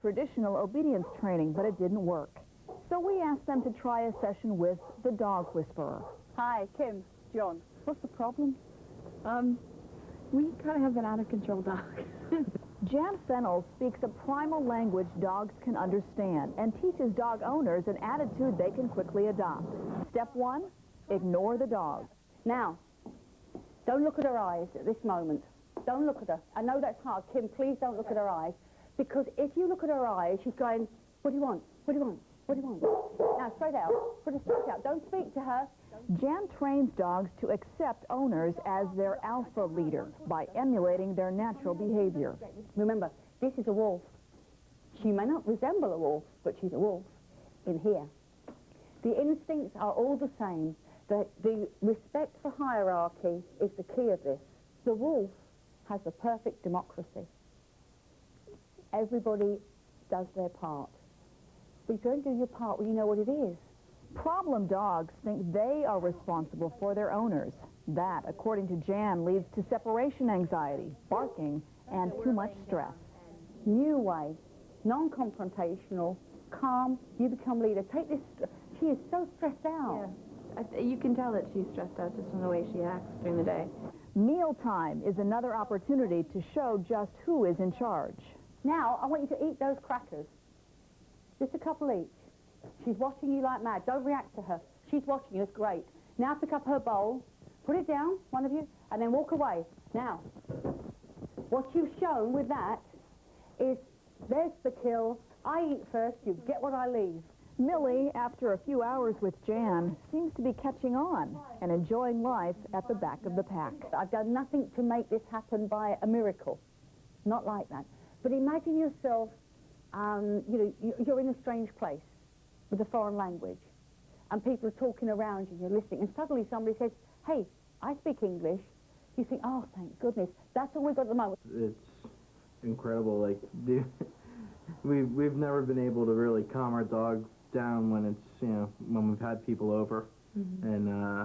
traditional obedience training, but it didn't work. So we asked them to try a session with the dog whisperer. Hi, Kim, John. What's the problem? We kind of have an out-of-control dog. Jan Fennell speaks a primal language dogs can understand and teaches dog owners an attitude they can quickly adopt. Step 1, ignore the dog. Now, don't look at her eyes at this moment. Don't look at her. I know that's hard. Kim, please don't look at her eyes. Because if you look at her eyes, she's going, what do you want? What do you want? What do you want? Now, straight out. Put her straight out. Don't speak to her. Jan trains dogs to accept owners as their alpha leader by emulating their natural behavior. Remember, this is a wolf. She may not resemble a wolf, but she's a wolf in here. The instincts are all the same. The respect for hierarchy is the key of this. The wolf has the perfect democracy. Everybody does their part. But you don't do your part when you know what it is. Problem dogs think they are responsible for their owners. That, according to Jan, leads to separation anxiety, barking, and too much stress. New way, non-confrontational, calm, you become leader. Take this, she is so stressed out. Yeah. You can tell that she's stressed out just from the way she acts during the day. Mealtime is another opportunity to show just who is in charge. Now, I want you to eat those crackers. Just a couple each. She's watching you like mad. Don't react to her. She's watching you. It's great. Now pick up her bowl, put it down, one of you, and then walk away. Now, what you've shown with that is, there's the kill. I eat first, you get what I leave. Millie, after a few hours with Jan, seems to be catching on and enjoying life at the back of the pack. I've done nothing to make this happen by a miracle. Not like that. But imagine yourself, you're in a strange place with a foreign language, and people are talking around you, you're listening, and suddenly somebody says, hey, I speak English. You think, oh, thank goodness. That's all we've got at the moment. It's incredible. Like, we've never been able to really calm our dog down when it's, when we've had people over. Mm-hmm.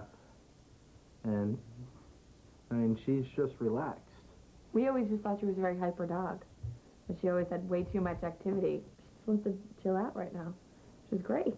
And I mean, she's just relaxed. We always just thought she was a very hyper dog. But she always had way too much activity. She just wants to chill out right now. Which is great.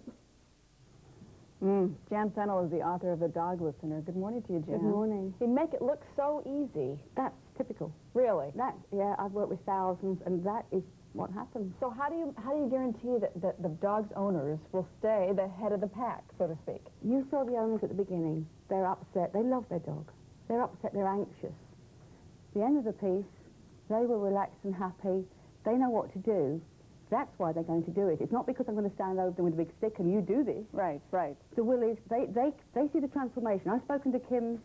Jan Fennell is the author of The Dog Listener. Good morning to you, Jan. Good morning. You make it look so easy. That's typical. Really? Yeah, I've worked with thousands, and that is what happens. So how do you guarantee that the dog's owners will stay the head of the pack, so to speak? You saw the owners at the beginning. They're upset. They love their dog. They're upset. They're anxious. At the end of the piece, they were relaxed and happy. They know what to do. That's why they're going to do it. It's not because I'm going to stand over them with a big stick and you do this. Right, right. The will is, they see the transformation. I've spoken to Kim,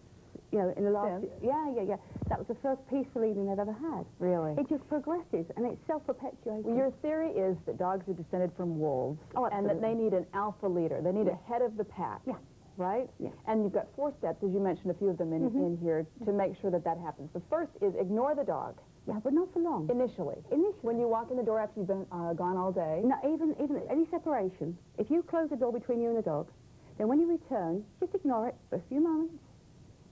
in the last... Yeah. That was the first peaceful evening they've ever had. Really? It just progresses, and it's self-perpetuating. Well, your theory is that dogs are descended from wolves, and that they need an alpha leader. They need a head of the pack. Yeah. Right? Yeah. And you've got 4 steps, as you mentioned a few of them in here, to make sure that happens. The first is ignore the dog. Yeah, but not for long. Initially. When you walk in the door after you've been gone all day. No, even any separation. If you close the door between you and the dog, then when you return, just ignore it for a few moments.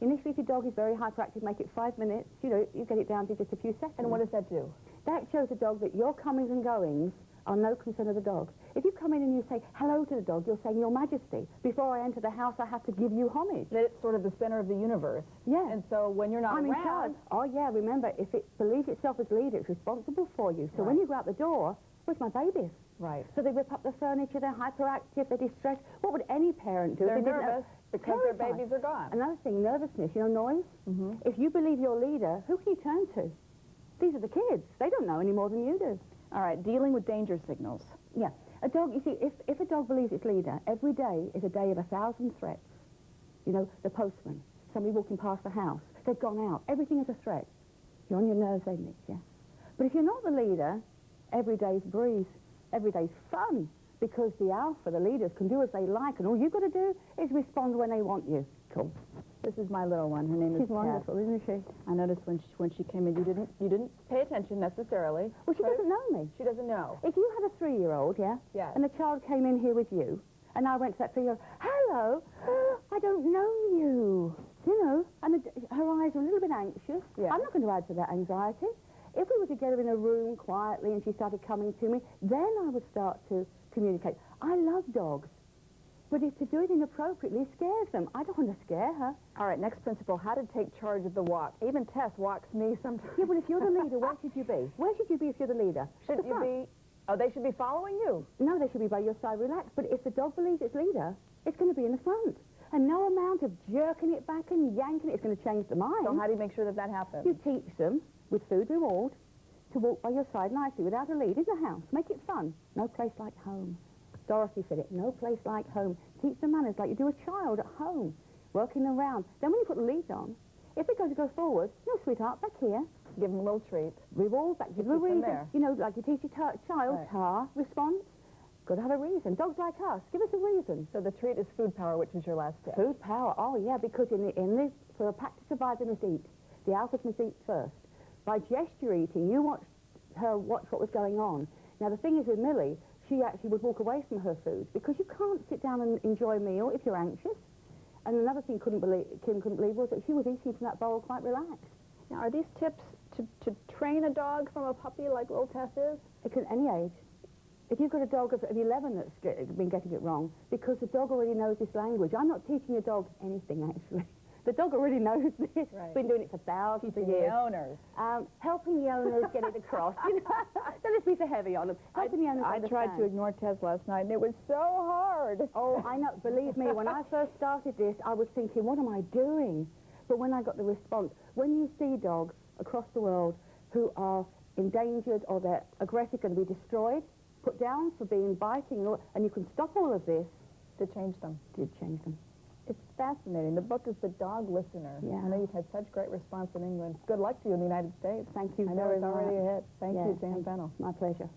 Initially, if your dog is very hyperactive, make it 5 minutes. You get it down to just a few seconds. And what does that do? That shows the dog that your comings and goings are no concern of the dog. If you come in and you say hello to the dog, you're saying, Your Majesty, before I enter the house, I have to give you homage. That it's sort of the center of the universe. Yeah. And so when you're not I'm around... in charge. Oh, yeah, remember, if it believes itself as leader, it's responsible for you. So when you go out the door, where's my babies? Right. So they rip up the furniture, they're hyperactive, they're distressed. What would any parent do? They're nervous because their babies are gone. Another thing, nervousness, noise. If you believe you're leader, who can you turn to? These are the kids. They don't know any more than you do. All right, dealing with danger signals. Yeah. A dog, you see, if a dog believes its leader, every day is a day of 1,000 threats. The postman, somebody walking past the house, they've gone out. Everything is a threat. You're on your nerves, ain't it? Yeah. But if you're not the leader, every day's breeze. Every day's fun, because the alpha, the leaders, can do as they like, and all you've got to do is respond when they want you. Cool. This is my little one. Her name is She's wonderful, isn't she? I noticed when she came in, you didn't pay attention necessarily. Well, she doesn't know me. She doesn't know. If you had a 3-year-old, yeah? Yes. And the child came in here with you, and I went to that 3-year-old, hello, I don't know you. And her eyes are a little bit anxious. Yeah. I'm not going to add to that anxiety. If we were together in a room quietly and she started coming to me, then I would start to communicate. I love dogs, but if to do it inappropriately scares them. I don't want to scare her. All right, next principle, how to take charge of the walk. Even Tess walks me sometimes. Yeah, well, if you're the leader, where should you be? Where should you be if you're the leader? Shouldn't you be? Oh, they should be following you. No, they should be by your side, relaxed. But if the dog believes it's leader, it's going to be in the front. And no amount of jerking it back and yanking it is going to change the mind. So how do you make sure that that happens? You teach them, with food reward, to walk by your side nicely without a lead in the house. Make it fun. No place like home. Dorothy said it, no place like home. Teach them manners like you do a child at home, working around. Then when you put the lead on, if it goes to go forward, no, sweetheart, back here. Give them a little treat. Reward back, give them a keep them reason. there. You know, like you teach your child, Right. tar, response. Got to have a reason. Dogs like us, give us a reason. So the treat is food power, which is your last tip. Food power, oh yeah, because for a pack to survive, they must eat. The alphas must eat first. By gesture eating, you watch what was going on. Now the thing is with Millie, she actually would walk away from her food because you can't sit down and enjoy a meal if you're anxious. And another thing Kim couldn't believe was that she was eating from that bowl quite relaxed. Now, are these tips to train a dog from a puppy like little Tess is? It can any age. If you've got a dog of 11 that's been getting it wrong, because the dog already knows this language. I'm not teaching a dog anything, actually. The dog already knows this. Right. Been doing it for thousands of Teaching years. the owners. Helping the owners get it across. You know? Don't let's be so heavy on them. Helping the owners I tried to understand. ignore Tess last night, and it was so hard. Oh, I know. Believe me, when I first started this, I was thinking, what am I doing? But when I got the response, when you see dogs across the world who are endangered or they're aggressive, going to be destroyed, put down for being biting, and you can stop all of this, To change them. did change them. It's fascinating. The book is The Dog Listener. Yeah. I know you've had such great response in England. Good luck to you in the United States. Thank you I know very it's already much. a hit. Thank Yeah, you, Jan thank- Fennell. My pleasure.